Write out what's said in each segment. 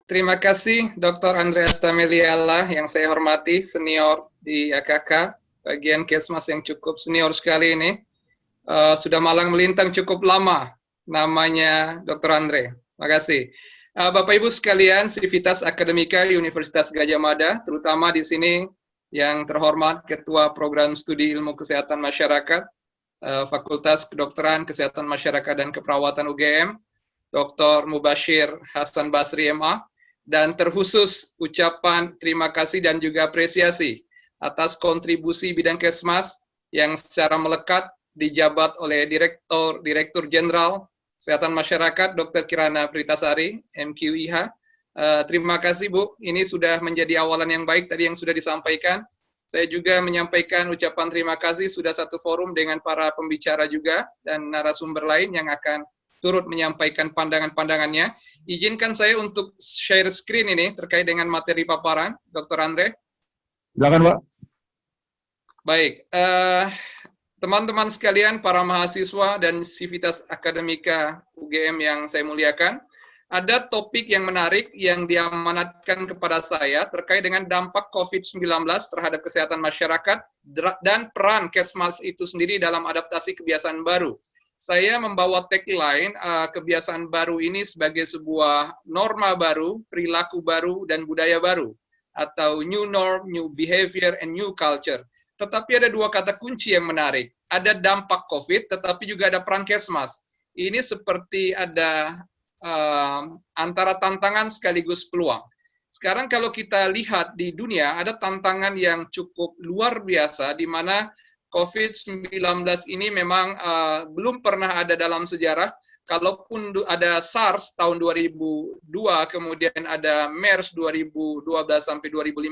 Terima kasih Dr. Andreas Tameliala yang saya hormati, senior di AKK, bagian Kesmas yang cukup senior sekali ini. Sudah malang melintang cukup lama namanya Dr. Andre. Terima kasih. Bapak Ibu sekalian, Sivitas Akademika Universitas Gadjah Mada, terutama di sini yang terhormat Ketua Program Studi Ilmu Kesehatan Masyarakat, Fakultas Kedokteran Kesehatan Masyarakat dan Keperawatan UGM, Dr. Mubashir Hasan Basri MA, dan terkhusus ucapan terima kasih dan juga apresiasi atas kontribusi bidang Kesmas yang secara melekat dijabat oleh Direktur Jenderal Kesehatan Masyarakat Dr. Kirana Pritasari, MQIH. Terima kasih Bu, ini sudah menjadi awalan yang baik tadi yang sudah disampaikan. Saya juga menyampaikan ucapan terima kasih sudah satu forum dengan para pembicara juga dan narasumber lain yang akan turut menyampaikan pandangan-pandangannya. Izinkan saya untuk share screen ini terkait dengan materi paparan, Dr. Andre. Silakan, Pak. Baik, teman-teman sekalian, para mahasiswa dan Sivitas Akademika UGM yang saya muliakan, ada topik yang menarik yang diamanatkan kepada saya terkait dengan dampak COVID-19 terhadap kesehatan masyarakat dan peran Kesmas itu sendiri dalam adaptasi kebiasaan baru. Saya membawa tagline kebiasaan baru ini sebagai sebuah norma baru, perilaku baru, dan budaya baru, atau new norm, new behavior, and new culture. Tetapi ada dua kata kunci yang menarik. Ada dampak COVID, tetapi juga ada peran Kesmas. Ini seperti ada antara tantangan sekaligus peluang. Sekarang kalau kita lihat di dunia, ada tantangan yang cukup luar biasa, di mana COVID-19 ini memang belum pernah ada dalam sejarah. Kalaupun ada SARS tahun 2002, kemudian ada MERS 2012 sampai 2015,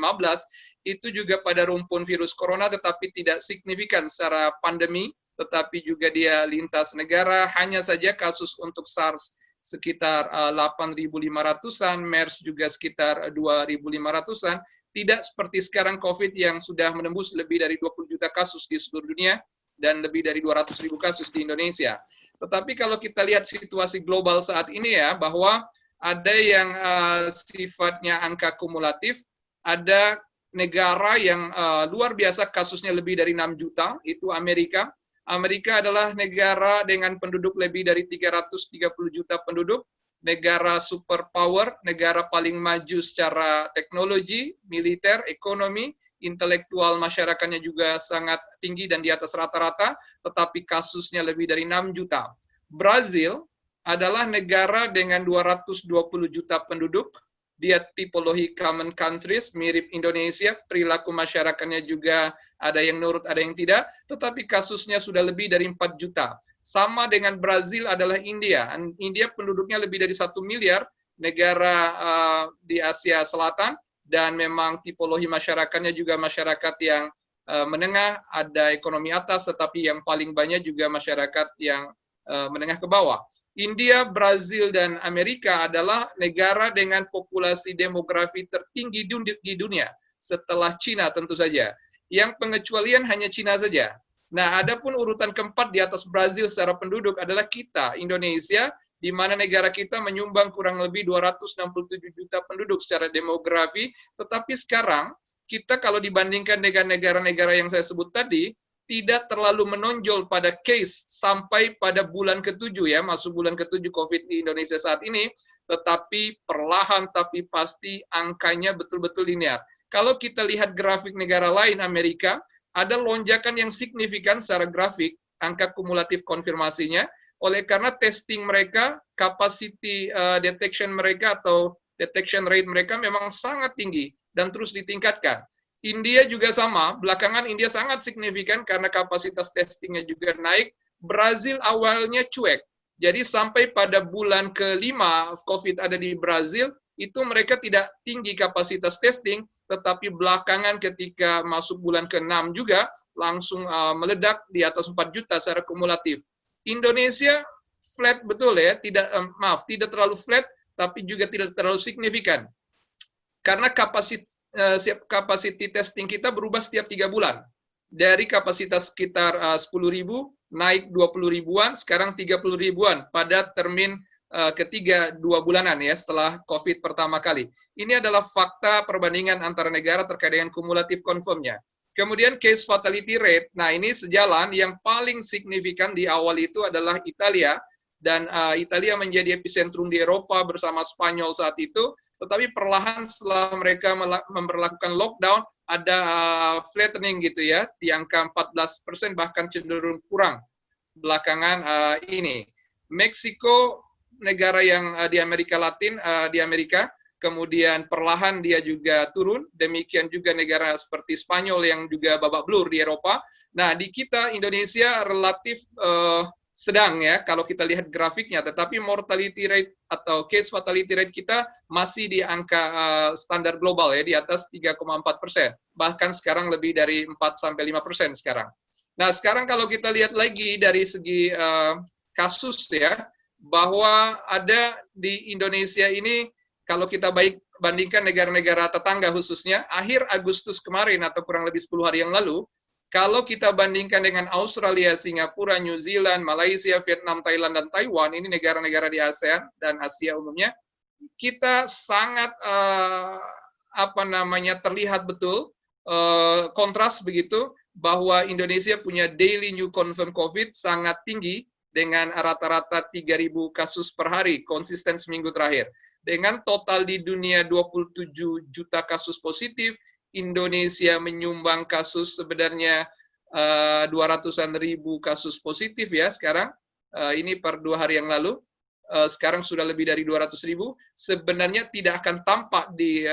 itu juga pada rumpun virus corona, tetapi tidak signifikan secara pandemi, tetapi juga dia lintas negara. Hanya saja kasus untuk SARS sekitar 8.500-an, MERS juga sekitar 2.500-an, tidak seperti sekarang COVID yang sudah menembus lebih dari 20 juta kasus di seluruh dunia dan lebih dari 200.000 kasus di Indonesia. Tetapi kalau kita lihat situasi global saat ini ya, bahwa ada yang sifatnya angka kumulatif, ada negara yang luar biasa kasusnya lebih dari 6 juta, itu Amerika. Amerika adalah negara dengan penduduk lebih dari 330 juta penduduk, negara superpower, negara paling maju secara teknologi, militer, ekonomi, intelektual masyarakatnya juga sangat tinggi dan di atas rata-rata, tetapi kasusnya lebih dari 6 juta. Brazil adalah negara dengan 220 juta penduduk, dia tipologi common countries, mirip Indonesia, perilaku masyarakatnya juga ada yang nurut, ada yang tidak, tetapi kasusnya sudah lebih dari 4 juta. Sama dengan Brazil adalah India. India penduduknya lebih dari 1 miliar, negara di Asia Selatan, dan memang tipologi masyarakatnya juga masyarakat yang menengah, ada ekonomi atas, tetapi yang paling banyak juga masyarakat yang menengah ke bawah. India, Brazil, dan Amerika adalah negara dengan populasi demografi tertinggi di dunia, setelah Cina tentu saja. Yang pengecualian hanya Cina saja. Nah, adapun urutan keempat di atas Brazil secara penduduk adalah kita, Indonesia, di mana negara kita menyumbang kurang lebih 267 juta penduduk secara demografi, tetapi sekarang kita kalau dibandingkan dengan negara-negara yang saya sebut tadi, tidak terlalu menonjol pada case sampai pada bulan ke-7 ya, masuk bulan ke-7 COVID di Indonesia saat ini, tetapi perlahan tapi pasti angkanya betul-betul linear. Kalau kita lihat grafik negara lain, Amerika, ada lonjakan yang signifikan secara grafik, angka kumulatif konfirmasinya, oleh karena testing mereka, capacity detection mereka atau detection rate mereka memang sangat tinggi dan terus ditingkatkan. India juga sama, belakangan India sangat signifikan karena kapasitas testingnya juga naik. Brazil awalnya cuek, jadi sampai pada bulan ke-5 COVID ada di Brazil, itu mereka tidak tinggi kapasitas testing, tetapi belakangan ketika masuk bulan ke-6 juga, langsung meledak di atas 4 juta secara kumulatif. Indonesia flat betul ya, tidak terlalu flat, tapi juga tidak terlalu signifikan. Karena capacity testing kita berubah setiap 3 bulan. Dari kapasitas sekitar 10.000, naik 20 ribuan, sekarang 30 ribuan pada termin ketiga 2 bulanan ya setelah COVID pertama kali. Ini adalah fakta perbandingan antara negara terkait dengan kumulatif confirm-nya. Kemudian case fatality rate, nah ini sejalan yang paling signifikan di awal itu adalah Italia, dan Italia menjadi epicentrum di Eropa bersama Spanyol saat itu, tetapi perlahan setelah mereka memperlakukan lockdown, ada flattening gitu ya, di angka 14% bahkan cenderung kurang belakangan ini. Meksiko, negara yang di Amerika Latin, di Amerika, kemudian perlahan dia juga turun, demikian juga negara seperti Spanyol yang juga babak belur di Eropa. Nah, di kita Indonesia relatif sedang ya, kalau kita lihat grafiknya, tetapi mortality rate atau case fatality rate kita masih di angka standar global ya, di atas 3,4%. Bahkan sekarang lebih dari 4-5% sekarang. Nah, sekarang kalau kita lihat lagi dari segi kasus ya, bahwa ada di Indonesia ini, kalau kita bandingkan negara-negara tetangga khususnya, akhir Agustus kemarin atau kurang lebih 10 hari yang lalu, kalau kita bandingkan dengan Australia, Singapura, New Zealand, Malaysia, Vietnam, Thailand, dan Taiwan, ini negara-negara di ASEAN dan Asia umumnya, kita sangat terlihat betul kontras begitu, bahwa Indonesia punya daily new confirm COVID sangat tinggi dengan rata-rata 3.000 kasus per hari, konsisten seminggu terakhir. Dengan total di dunia 27 juta kasus positif, Indonesia menyumbang kasus sebenarnya 200-an ribu kasus positif ya sekarang. Ini per 2 hari yang lalu. Sekarang sudah lebih dari 200.000. Sebenarnya tidak akan tampak di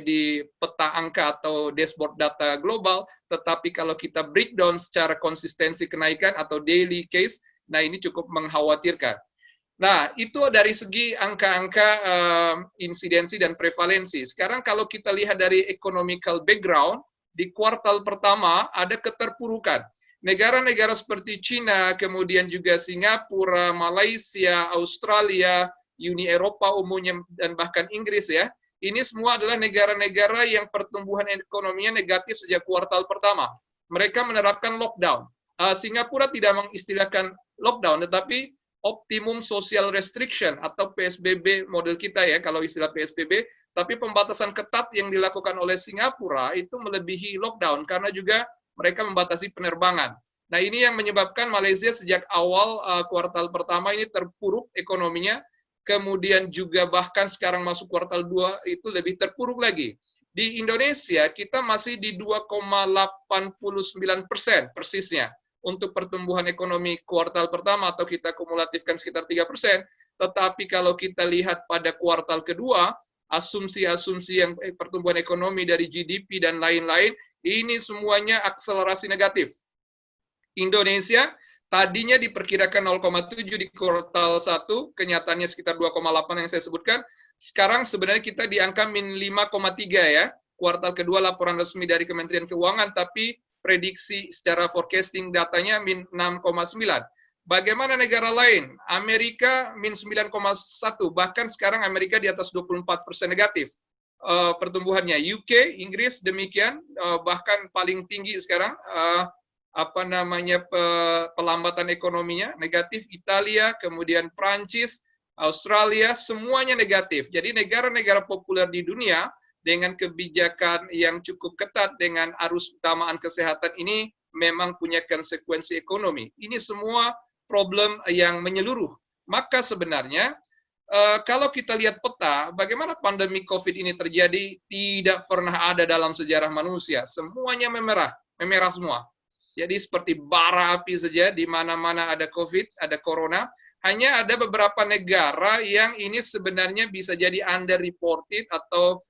di peta angka atau dashboard data global, tetapi kalau kita breakdown secara konsistensi kenaikan atau daily case, nah ini cukup mengkhawatirkan. Nah, itu dari segi angka-angka insidensi dan prevalensi. Sekarang kalau kita lihat dari economical background, di kuartal pertama ada keterpurukan. Negara-negara seperti China, kemudian juga Singapura, Malaysia, Australia, Uni Eropa umumnya, dan bahkan Inggris ya, ini semua adalah negara-negara yang pertumbuhan ekonominya negatif sejak kuartal pertama. Mereka menerapkan lockdown. Singapura tidak mengistilahkan lockdown, tetapi optimum social restriction atau PSBB model kita ya, kalau istilah PSBB, tapi pembatasan ketat yang dilakukan oleh Singapura itu melebihi lockdown karena juga mereka membatasi penerbangan. Nah, ini yang menyebabkan Malaysia sejak awal kuartal pertama ini terpuruk ekonominya, kemudian juga bahkan sekarang masuk kuartal 2 itu lebih terpuruk lagi. Di Indonesia kita masih di 2,89% persisnya untuk pertumbuhan ekonomi kuartal pertama, atau kita kumulatifkan sekitar 3%, tetapi kalau kita lihat pada kuartal kedua, asumsi-asumsi yang pertumbuhan ekonomi dari GDP dan lain-lain, ini semuanya akselerasi negatif. Indonesia tadinya diperkirakan 0,7 di kuartal 1, kenyataannya sekitar 2,8 yang saya sebutkan. Sekarang sebenarnya kita di angka min 5,3 ya. Kuartal kedua laporan resmi dari Kementerian Keuangan, tapi prediksi secara forecasting datanya min 6,9. Bagaimana negara lain? Amerika min 9,1, bahkan sekarang Amerika di atas 24% negatif pertumbuhannya. UK, Inggris demikian, bahkan paling tinggi sekarang pelambatan ekonominya negatif. Italia, kemudian Prancis, Australia, semuanya negatif. Jadi negara-negara populer di dunia dengan kebijakan yang cukup ketat dengan arus utamaan kesehatan ini memang punya konsekuensi ekonomi. Ini semua problem yang menyeluruh. Maka sebenarnya kalau kita lihat peta, bagaimana pandemi COVID ini terjadi tidak pernah ada dalam sejarah manusia. Semuanya memerah semua. Jadi seperti bara api saja, di mana-mana ada COVID, ada corona. Hanya ada beberapa negara yang ini sebenarnya bisa jadi underreported atau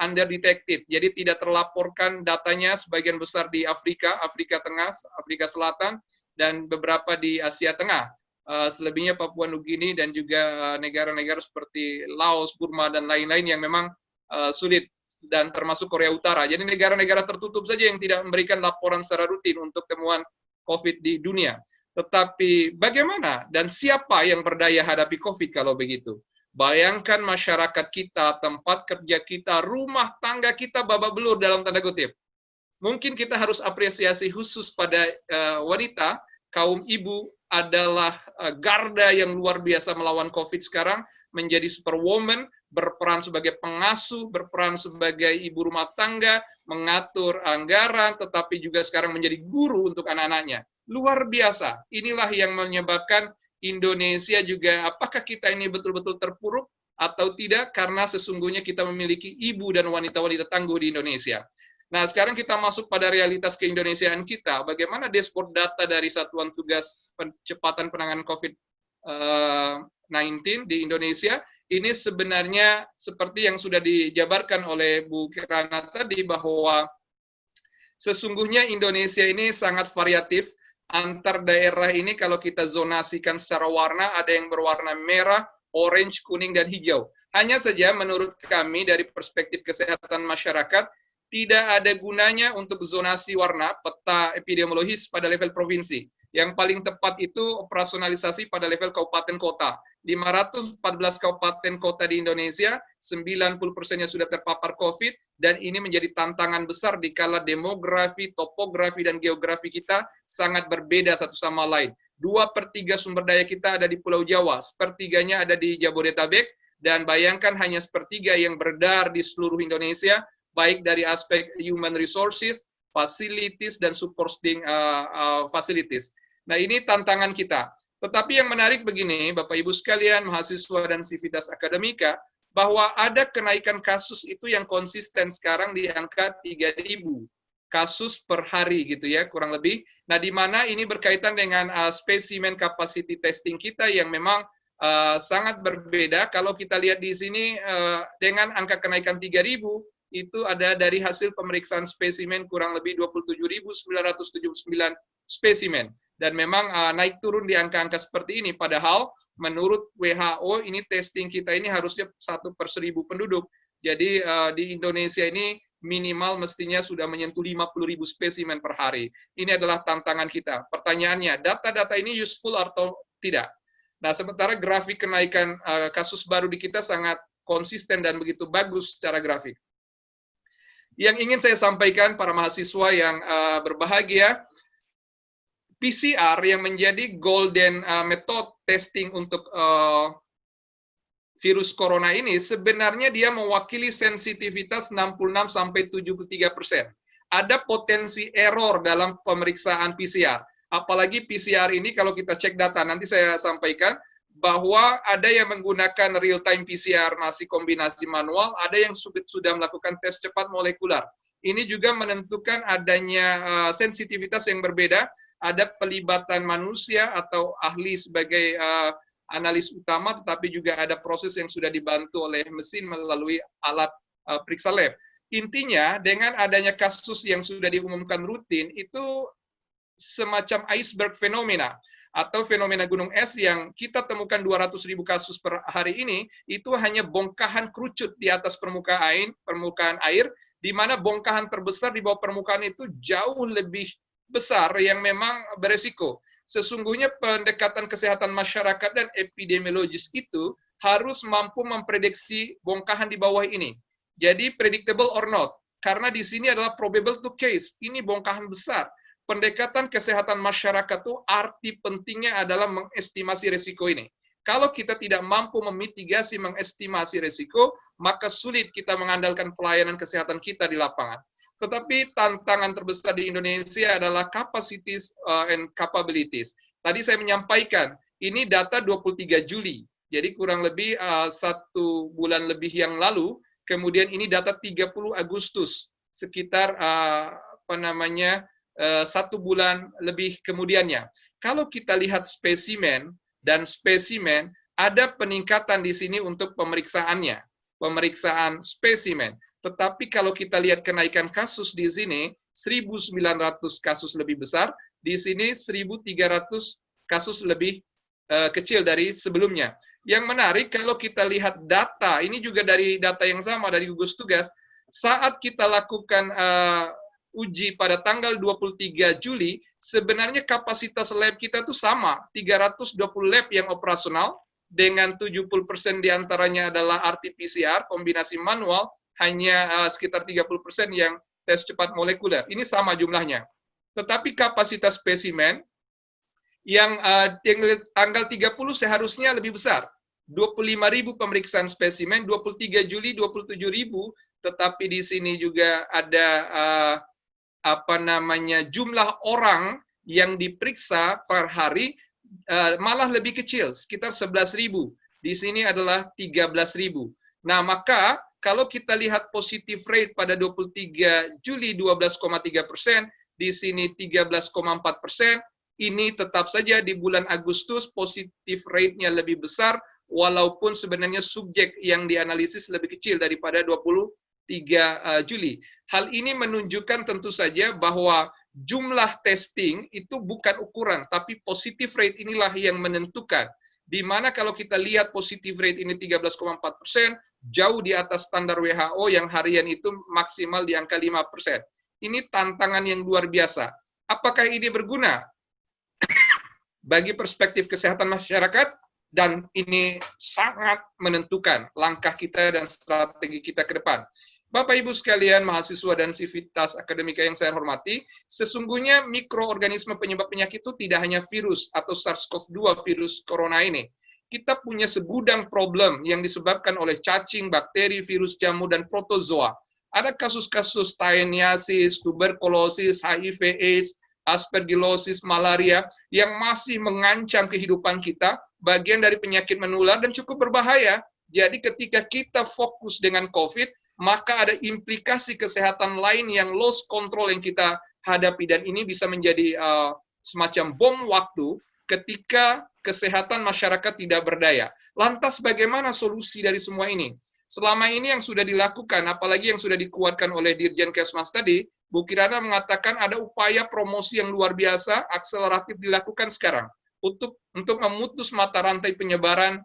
underdetected. Jadi tidak terlaporkan datanya, sebagian besar di Afrika, Afrika Tengah, Afrika Selatan, dan beberapa di Asia Tengah. Selebihnya Papua Nugini dan juga negara-negara seperti Laos, Burma, dan lain-lain yang memang sulit, dan termasuk Korea Utara. Jadi negara-negara tertutup saja yang tidak memberikan laporan secara rutin untuk temuan COVID di dunia. Tetapi bagaimana dan siapa yang berdaya hadapi COVID kalau begitu? Bayangkan masyarakat kita, tempat kerja kita, rumah tangga kita babak belur dalam tanda kutip. Mungkin kita harus apresiasi khusus pada wanita, kaum ibu, adalah garda yang luar biasa melawan COVID sekarang, menjadi superwoman, berperan sebagai pengasuh, berperan sebagai ibu rumah tangga, mengatur anggaran, tetapi juga sekarang menjadi guru untuk anak-anaknya. Luar biasa. Inilah yang menyebabkan Indonesia juga, apakah kita ini betul-betul terpuruk atau tidak, karena sesungguhnya kita memiliki ibu dan wanita-wanita tangguh di Indonesia. Nah, sekarang kita masuk pada realitas keindonesiaan kita. Bagaimana dashboard data dari Satuan Tugas Percepatan Penanganan COVID-19 di Indonesia, ini sebenarnya seperti yang sudah dijabarkan oleh Bu Kirana tadi, bahwa sesungguhnya Indonesia ini sangat variatif. Antar daerah ini kalau kita zonasikan secara warna, ada yang berwarna merah, orange, kuning, dan hijau. Hanya saja menurut kami dari perspektif kesehatan masyarakat, tidak ada gunanya untuk zonasi warna peta epidemiologis pada level provinsi. Yang paling tepat itu operasionalisasi pada level kabupaten kota. 514 kabupaten kota di Indonesia, 90%-nya sudah terpapar COVID, dan ini menjadi tantangan besar dikala demografi, topografi, dan geografi kita sangat berbeda satu sama lain. 2/3 sumber daya kita ada di Pulau Jawa, sepertiganya ada di Jabodetabek, dan bayangkan hanya sepertiga yang beredar di seluruh Indonesia, baik dari aspek human resources, facilities, dan supporting facilities. Nah, ini tantangan kita. Tetapi yang menarik begini, Bapak Ibu sekalian, mahasiswa dan sivitas akademika, bahwa ada kenaikan kasus itu yang konsisten sekarang di angka 3.000 kasus per hari gitu ya, kurang lebih. Nah, di mana ini berkaitan dengan spesimen capacity testing kita yang memang sangat berbeda. Kalau kita lihat di sini dengan angka kenaikan 3.000, itu ada dari hasil pemeriksaan spesimen kurang lebih 27.979 spesimen. Dan memang naik turun di angka-angka seperti ini. Padahal menurut WHO ini testing kita ini harusnya 1/1000 penduduk. Jadi di Indonesia ini minimal mestinya sudah menyentuh 50.000 spesimen per hari. Ini adalah tantangan kita. Pertanyaannya, data-data ini useful atau tidak? Nah, sementara grafik kenaikan kasus baru di kita sangat konsisten dan begitu bagus secara grafik. Yang ingin saya sampaikan para mahasiswa yang berbahagia, PCR yang menjadi golden method testing untuk virus corona ini, sebenarnya dia mewakili sensitivitas 66-73%. Ada potensi error dalam pemeriksaan PCR. Apalagi PCR ini kalau kita cek data, nanti saya sampaikan, bahwa ada yang menggunakan real-time PCR masih kombinasi manual, ada yang sudah melakukan tes cepat molekular. Ini juga menentukan adanya sensitivitas yang berbeda, ada pelibatan manusia atau ahli sebagai analis utama, tetapi juga ada proses yang sudah dibantu oleh mesin melalui alat periksa lab. Intinya, dengan adanya kasus yang sudah diumumkan rutin, itu semacam iceberg fenomena, atau fenomena gunung es yang kita temukan 200.000 kasus per hari ini, itu hanya bongkahan kerucut di atas permukaan air, di mana bongkahan terbesar di bawah permukaan itu jauh lebih besar yang memang beresiko. Sesungguhnya pendekatan kesehatan masyarakat dan epidemiologis itu harus mampu memprediksi bongkahan di bawah ini. Jadi predictable or not, karena di sini adalah probable to case, ini bongkahan besar. Pendekatan kesehatan masyarakat itu arti pentingnya adalah mengestimasi resiko ini. Kalau kita tidak mampu memitigasi, mengestimasi resiko, maka sulit kita mengandalkan pelayanan kesehatan kita di lapangan. Tetapi tantangan terbesar di Indonesia adalah capacities and capabilities. Tadi saya menyampaikan, ini data 23 Juli, jadi kurang lebih 1 bulan lebih yang lalu, kemudian ini data 30 Agustus, sekitar 1 bulan lebih kemudiannya. Kalau kita lihat spesimen dan spesimen, ada peningkatan di sini untuk pemeriksaannya, pemeriksaan spesimen. Tetapi kalau kita lihat kenaikan kasus di sini, 1.900 kasus lebih besar, di sini 1.300 kasus lebih kecil dari sebelumnya. Yang menarik kalau kita lihat data, ini juga dari data yang sama dari gugus tugas, saat kita lakukan uji pada tanggal 23 Juli, sebenarnya kapasitas lab kita itu sama, 320 lab yang operasional, dengan 70% diantaranya adalah RT-PCR, kombinasi manual, hanya sekitar 30% yang tes cepat molekuler. Ini sama jumlahnya. Tetapi kapasitas spesimen yang tanggal 30 seharusnya lebih besar. 25.000 pemeriksaan spesimen, 23 Juli 27.000, tetapi di sini juga ada jumlah orang yang diperiksa per hari malah lebih kecil, sekitar 11.000. Di sini adalah 13.000. Nah, maka kalau kita lihat positif rate pada 23 Juli 12,3%, di sini 13,4%, ini tetap saja di bulan Agustus positif rate-nya lebih besar, walaupun sebenarnya subjek yang dianalisis lebih kecil daripada 23 Juli. Hal ini menunjukkan tentu saja bahwa jumlah testing itu bukan ukuran, tapi positif rate inilah yang menentukan. Di mana kalau kita lihat positif rate ini 13,4%, jauh di atas standar WHO yang harian itu maksimal di angka 5%. Ini tantangan yang luar biasa. Apakah ini berguna bagi perspektif kesehatan masyarakat? Dan ini sangat menentukan langkah kita dan strategi kita ke depan. Bapak Ibu sekalian, mahasiswa dan sivitas akademika yang saya hormati, sesungguhnya mikroorganisme penyebab penyakit itu tidak hanya virus atau SARS-CoV-2 virus corona ini. Kita punya segudang problem yang disebabkan oleh cacing, bakteri, virus jamur, dan protozoa. Ada kasus-kasus taeniasis, tuberkulosis, HIV/AIDS, aspergillosis, malaria yang masih mengancam kehidupan kita, bagian dari penyakit menular dan cukup berbahaya. Jadi ketika kita fokus dengan COVID, maka ada implikasi kesehatan lain yang lost control yang kita hadapi, dan ini bisa menjadi semacam bom waktu ketika kesehatan masyarakat tidak berdaya. Lantas bagaimana solusi dari semua ini? Selama ini yang sudah dilakukan, apalagi yang sudah dikuatkan oleh Dirjen Kesmas tadi, Bu Kirana mengatakan ada upaya promosi yang luar biasa, akseleratif dilakukan sekarang untuk memutus mata rantai penyebaran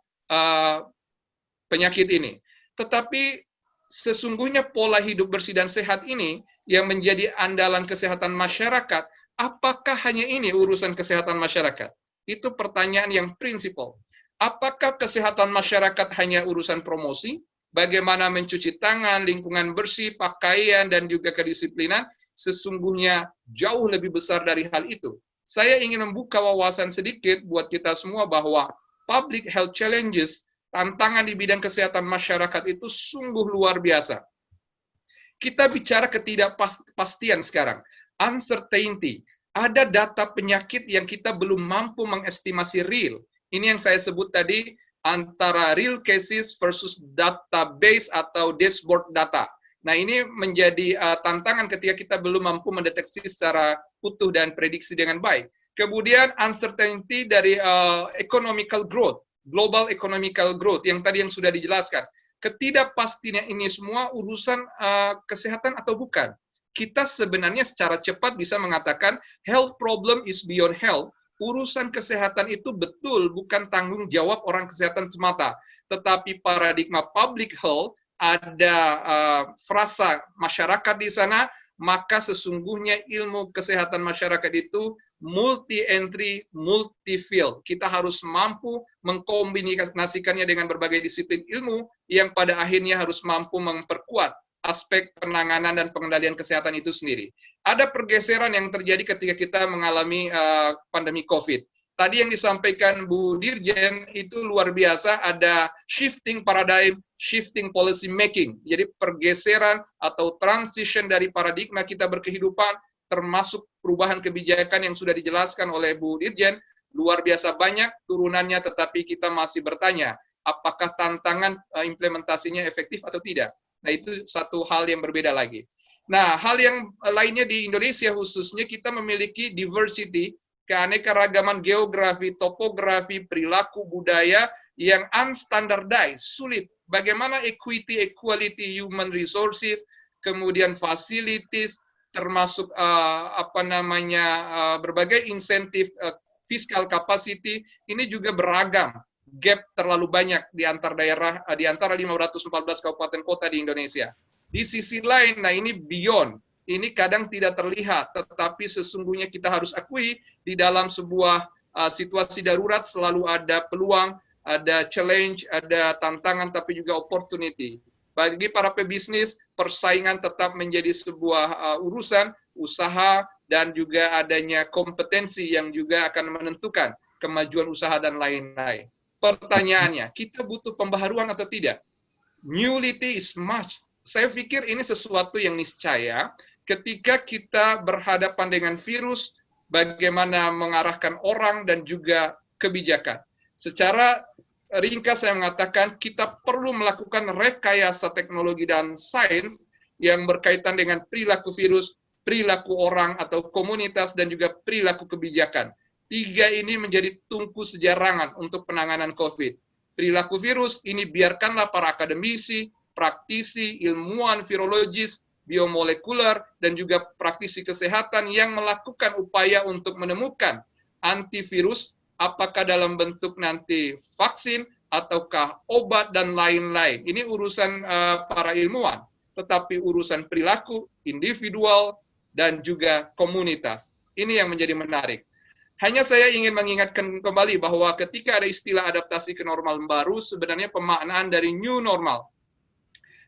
penyakit ini. Tetapi sesungguhnya pola hidup bersih dan sehat ini yang menjadi andalan kesehatan masyarakat, apakah hanya ini urusan kesehatan masyarakat? Itu pertanyaan yang prinsipal. Apakah kesehatan masyarakat hanya urusan promosi? Bagaimana mencuci tangan, lingkungan bersih, pakaian, dan juga kedisiplinan? Sesungguhnya jauh lebih besar dari hal itu. Saya ingin membuka wawasan sedikit buat kita semua bahwa public health challenges, tantangan di bidang kesehatan masyarakat itu sungguh luar biasa. Kita bicara ketidakpastian sekarang, uncertainty. Ada data penyakit yang kita belum mampu mengestimasi real. Ini yang saya sebut tadi, antara real cases versus database atau dashboard data. Nah, ini menjadi tantangan ketika kita belum mampu mendeteksi secara utuh dan prediksi dengan baik. Kemudian uncertainty dari economical growth, global economical growth yang tadi yang sudah dijelaskan. Ketidakpastian ini semua urusan kesehatan atau bukan. Kita sebenarnya secara cepat bisa mengatakan health problem is beyond health. Urusan kesehatan itu betul bukan tanggung jawab orang kesehatan semata, tetapi paradigma public health, ada frasa masyarakat di sana, maka sesungguhnya ilmu kesehatan masyarakat itu multi-entry, multi-field. Kita harus mampu mengkombinasikannya dengan berbagai disiplin ilmu yang pada akhirnya harus mampu memperkuat aspek penanganan dan pengendalian kesehatan itu sendiri. Ada pergeseran yang terjadi ketika kita mengalami pandemi COVID. Tadi yang disampaikan Bu Dirjen itu luar biasa, ada shifting paradigm, shifting policy making. Jadi pergeseran atau transition dari paradigma kita berkehidupan, termasuk perubahan kebijakan yang sudah dijelaskan oleh Bu Dirjen, luar biasa banyak turunannya, tetapi kita masih bertanya, apakah tantangan implementasinya efektif atau tidak? Nah, itu satu hal yang berbeda lagi. Nah, hal yang lainnya di Indonesia khususnya kita memiliki diversity, keanekaragaman geografi, topografi, perilaku, budaya yang unstandardized, sulit. Bagaimana equity, equality, human resources, kemudian facilities, termasuk berbagai insentif, fiscal capacity, ini juga beragam. Gap terlalu banyak di antar daerah, di antara 514 kabupaten kota di Indonesia. Di sisi lain, nah ini beyond, ini kadang tidak terlihat, tetapi sesungguhnya kita harus akui di dalam sebuah situasi darurat selalu ada peluang, ada challenge, ada tantangan, tapi juga opportunity. Bagi para pebisnis, persaingan tetap menjadi sebuah urusan, usaha dan juga adanya kompetensi yang juga akan menentukan kemajuan usaha dan lain-lain. Pertanyaannya, kita butuh pembaharuan atau tidak? Newlity is must. Saya pikir ini sesuatu yang niscaya ketika kita berhadapan dengan virus, bagaimana mengarahkan orang dan juga kebijakan. Secara ringkas saya mengatakan kita perlu melakukan rekayasa teknologi dan sains yang berkaitan dengan perilaku virus, perilaku orang atau komunitas, dan juga perilaku kebijakan. Tiga ini menjadi tungku sejarangan untuk penanganan COVID. Perilaku virus ini biarkanlah para akademisi, praktisi, ilmuwan, virologis, biomolekuler, dan juga praktisi kesehatan yang melakukan upaya untuk menemukan antivirus, apakah dalam bentuk nanti vaksin, ataukah obat, dan lain-lain. Ini urusan para ilmuwan, tetapi urusan perilaku, individual, dan juga komunitas. Ini yang menjadi menarik. Hanya saya ingin mengingatkan kembali bahwa ketika ada istilah adaptasi ke normal baru, sebenarnya pemaknaan dari new normal.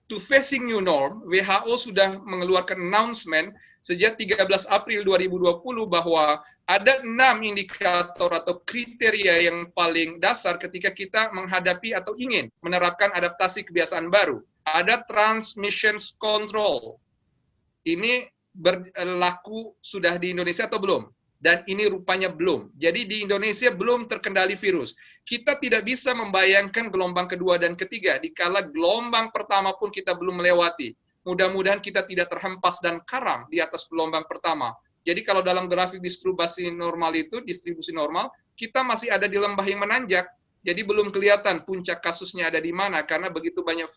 To facing new norm, WHO sudah mengeluarkan announcement sejak 13 April 2020 bahwa ada 6 indikator atau kriteria yang paling dasar ketika kita menghadapi atau ingin menerapkan adaptasi kebiasaan baru. Ada transmission control. Ini berlaku sudah di Indonesia atau belum? Dan ini rupanya belum. Jadi di Indonesia belum terkendali virus. Kita tidak bisa membayangkan gelombang kedua dan ketiga, dikala gelombang pertama pun kita belum melewati. Mudah-mudahan kita tidak terhempas dan karam di atas gelombang pertama. Jadi kalau dalam grafik distribusi normal, kita masih ada di lembah yang menanjak. Jadi belum kelihatan puncak kasusnya ada di mana, karena begitu banyak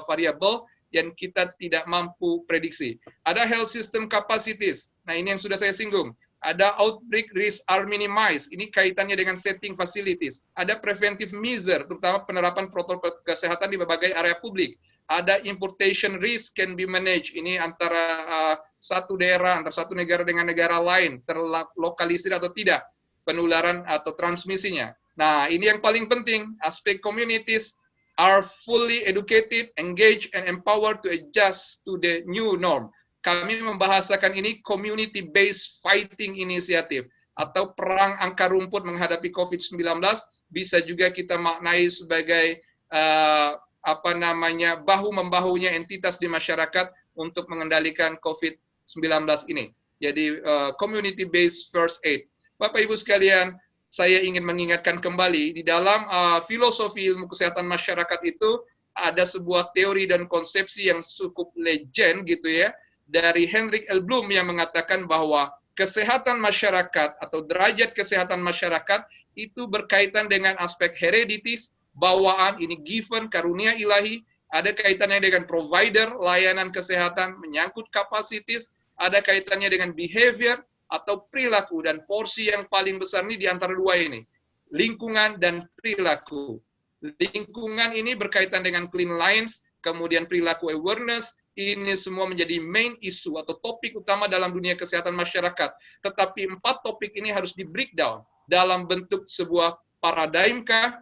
variabel yang kita tidak mampu prediksi. Ada health system capacities. Nah, ini yang sudah saya singgung. Ada outbreak risk are minimized. Ini kaitannya dengan setting facilities. Ada preventive measure, terutama penerapan protokol kesehatan di berbagai area publik. Ada importation risk can be managed. Ini antara satu daerah, antara satu negara dengan negara lain, terlokalisir atau tidak penularan atau transmisinya. Nah, ini yang paling penting. Aspek communities are fully educated, engaged, and empowered to adjust to the new norm. Kami membahasakan ini community-based fighting initiative atau perang angka rumput menghadapi COVID-19, bisa juga kita maknai sebagai bahu-membahunya entitas di masyarakat untuk mengendalikan COVID-19 ini. Jadi community-based first aid. Bapak Ibu sekalian, saya ingin mengingatkan kembali di dalam filosofi ilmu kesehatan masyarakat itu ada sebuah teori dan konsepsi yang cukup legend gitu ya, dari Henrik L. Bloom yang mengatakan bahwa kesehatan masyarakat atau derajat kesehatan masyarakat itu berkaitan dengan aspek hereditis, bawaan, ini given, karunia ilahi, ada kaitannya dengan provider, layanan kesehatan, menyangkut kapasitas, ada kaitannya dengan behavior atau perilaku, dan porsi yang paling besar ini di antara dua ini, lingkungan dan perilaku. Lingkungan ini berkaitan dengan clean lines, kemudian perilaku awareness. Ini semua menjadi main issue atau topik utama dalam dunia kesehatan masyarakat. Tetapi 4 topik ini harus di breakdown dalam bentuk sebuah paradigm kah,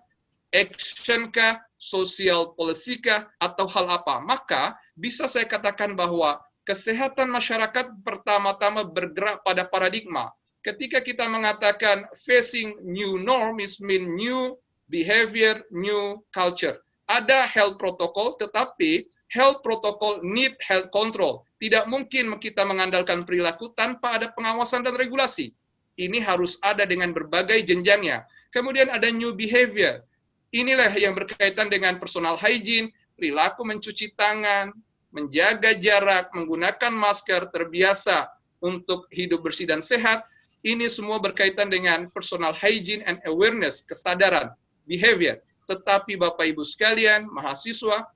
action kah, social policy kah, atau hal apa. Maka bisa saya katakan bahwa kesehatan masyarakat pertama-tama bergerak pada paradigma. Ketika kita mengatakan facing new norm is mean new behavior, new culture. Ada health protocol, tetapi health protocol need health control. Tidak mungkin kita mengandalkan perilaku tanpa ada pengawasan dan regulasi. Ini harus ada dengan berbagai jenjangnya. Kemudian ada new behavior. Inilah yang berkaitan dengan personal hygiene, perilaku mencuci tangan, menjaga jarak, menggunakan masker, terbiasa untuk hidup bersih dan sehat. Ini semua berkaitan dengan personal hygiene and awareness, kesadaran, behavior. Tetapi Bapak Ibu sekalian, mahasiswa,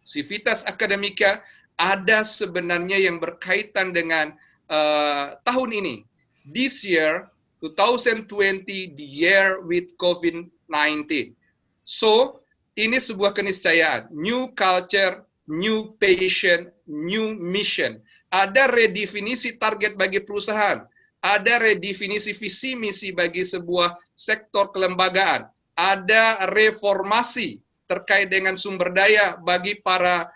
Civitas Akademika, ada sebenarnya yang berkaitan dengan tahun ini. This year, 2020, the year with COVID-19. So, ini sebuah keniscayaan. New culture, new patient, new mission. Ada redefinisi target bagi perusahaan. Ada redefinisi visi misi bagi sebuah sektor kelembagaan. Ada reformasi terkait dengan sumber daya bagi para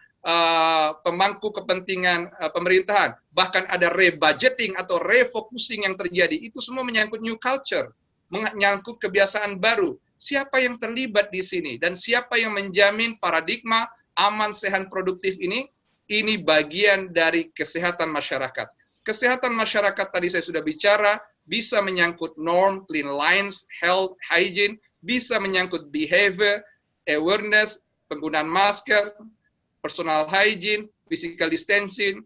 pemangku kepentingan pemerintahan, bahkan ada rebudgeting atau refocusing yang terjadi. Itu semua menyangkut new culture, menyangkut kebiasaan baru. Siapa yang terlibat di sini dan siapa yang menjamin paradigma aman, sehat, produktif ini? Ini bagian dari kesehatan masyarakat. Kesehatan masyarakat tadi saya sudah bicara, bisa menyangkut norm, clean lines, health, hygiene, bisa menyangkut behavior, awareness, penggunaan masker, personal hygiene, physical distancing,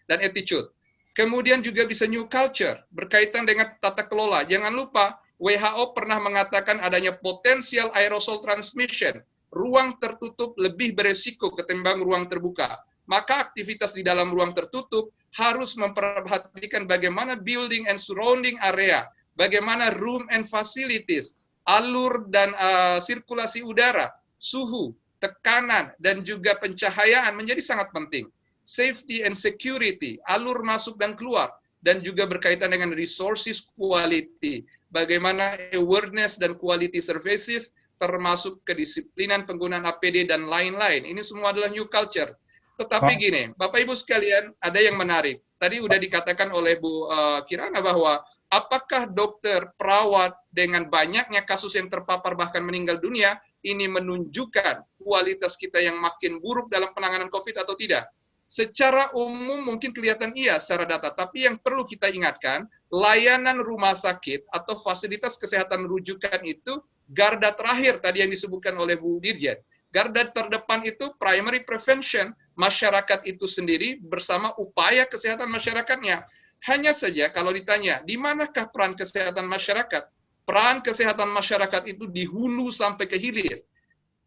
dan attitude. Kemudian juga bisa new culture, berkaitan dengan tata kelola. Jangan lupa, WHO pernah mengatakan adanya potensial aerosol transmission. Ruang tertutup lebih beresiko ketimbang ruang terbuka. Maka aktivitas di dalam ruang tertutup harus memperhatikan bagaimana building and surrounding area, bagaimana room and facilities, alur dan sirkulasi udara, suhu, tekanan, dan juga pencahayaan menjadi sangat penting. Safety and security, alur masuk dan keluar, dan juga berkaitan dengan resources quality, bagaimana awareness dan quality services, termasuk kedisiplinan penggunaan APD dan lain-lain. Ini semua adalah new culture. Tetapi gini, Bapak Ibu sekalian, ada yang menarik. Tadi udah dikatakan oleh Bu Kirana bahwa apakah dokter, perawat dengan banyaknya kasus yang terpapar bahkan meninggal dunia, ini menunjukkan kualitas kita yang makin buruk dalam penanganan COVID atau tidak? Secara umum mungkin kelihatan iya secara data, tapi yang perlu kita ingatkan, layanan rumah sakit atau fasilitas kesehatan rujukan itu garda terakhir tadi yang disebutkan oleh Bu Dirjen. Garda terdepan itu primary prevention, masyarakat itu sendiri bersama upaya kesehatan masyarakatnya. Hanya saja kalau ditanya, di manakah peran kesehatan masyarakat? Peran kesehatan masyarakat itu di hulu sampai ke hilir.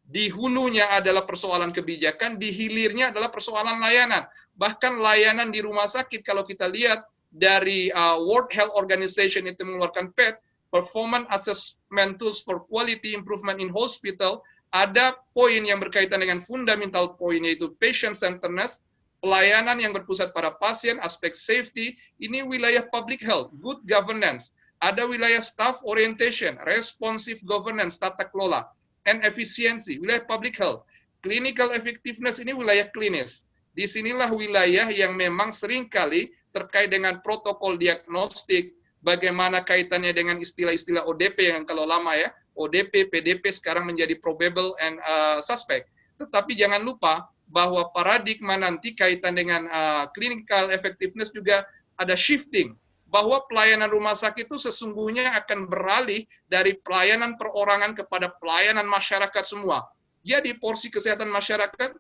Di hulunya adalah persoalan kebijakan, di hilirnya adalah persoalan layanan. Bahkan layanan di rumah sakit, kalau kita lihat dari World Health Organization itu mengeluarkan PET, Performance Assessment Tools for Quality Improvement in Hospital, ada poin yang berkaitan dengan fundamental point, yaitu patient centeredness, pelayanan yang berpusat pada pasien, aspek safety, ini wilayah public health, good governance, ada wilayah staff orientation, responsive governance, tata kelola, and efficiency, wilayah public health. Clinical effectiveness ini wilayah klinis. Disinilah wilayah yang memang seringkali terkait dengan protokol diagnostik, bagaimana kaitannya dengan istilah-istilah ODP yang kalau lama ya, ODP, PDP sekarang menjadi probable and suspect. Tetapi jangan lupa bahwa paradigma nanti kaitan dengan clinical effectiveness juga ada shifting, bahwa pelayanan rumah sakit itu sesungguhnya akan beralih dari pelayanan perorangan kepada pelayanan masyarakat semua. Jadi porsi kesehatan masyarakat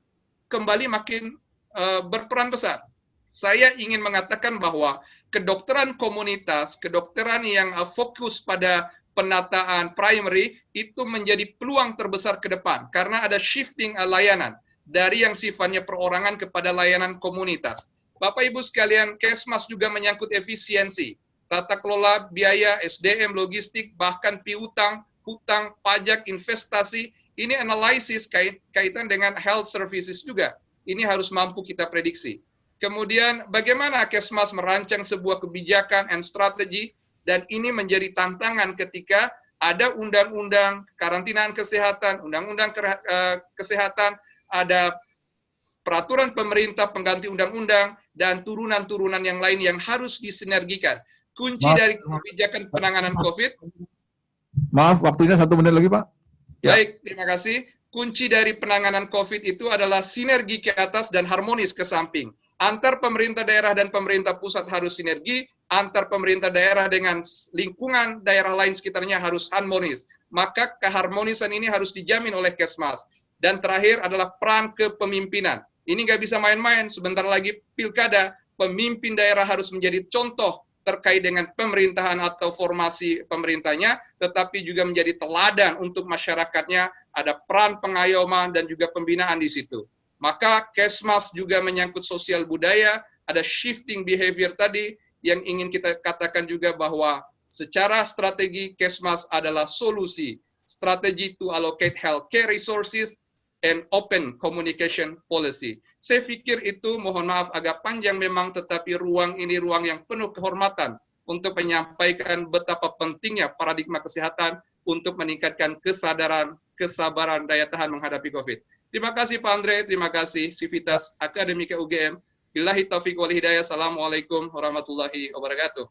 kembali makin berperan besar. Saya ingin mengatakan bahwa kedokteran komunitas, kedokteran yang fokus pada penataan primary itu menjadi peluang terbesar ke depan karena ada shifting layanan dari yang sifatnya perorangan kepada layanan komunitas. Bapak Ibu sekalian, Kesmas juga menyangkut efisiensi, tata kelola biaya, SDM, logistik, bahkan piutang, hutang, pajak, investasi. Ini analisis kaitan dengan health services juga. Ini harus mampu kita prediksi. Kemudian bagaimana Kesmas merancang sebuah kebijakan and strategi, dan ini menjadi tantangan ketika ada undang-undang karantinaan kesehatan, undang-undang kesehatan, ada peraturan pemerintah pengganti undang-undang, dan turunan-turunan yang lain yang harus disinergikan. Kunci dari kebijakan penanganan COVID. Maaf, waktunya 1 menit lagi, Pak. Ya. Baik, terima kasih. Kunci dari penanganan COVID itu adalah sinergi ke atas dan harmonis ke samping. Antar pemerintah daerah dan pemerintah pusat harus sinergi, antar pemerintah daerah dengan lingkungan daerah lain sekitarnya harus harmonis. Maka keharmonisan ini harus dijamin oleh Kesmas. Dan terakhir adalah peran kepemimpinan. Ini nggak bisa main-main, sebentar lagi pilkada, pemimpin daerah harus menjadi contoh terkait dengan pemerintahan atau formasi pemerintahnya, tetapi juga menjadi teladan untuk masyarakatnya, ada peran pengayoman dan juga pembinaan di situ. Maka Kesmas juga menyangkut sosial budaya, ada shifting behavior tadi, yang ingin kita katakan juga bahwa secara strategi Kesmas adalah solusi, strategi to allocate healthcare resources and open communication policy. Saya pikir itu, mohon maaf agak panjang memang, tetapi ruang ini ruang yang penuh kehormatan untuk menyampaikan betapa pentingnya paradigma kesehatan untuk meningkatkan kesadaran, kesabaran, daya tahan menghadapi COVID. Terima kasih Pak Andre, terima kasih Sivitas Akademika UGM. Billahi taufiq wal hidayah. Assalamualaikum warahmatullahi wabarakatuh.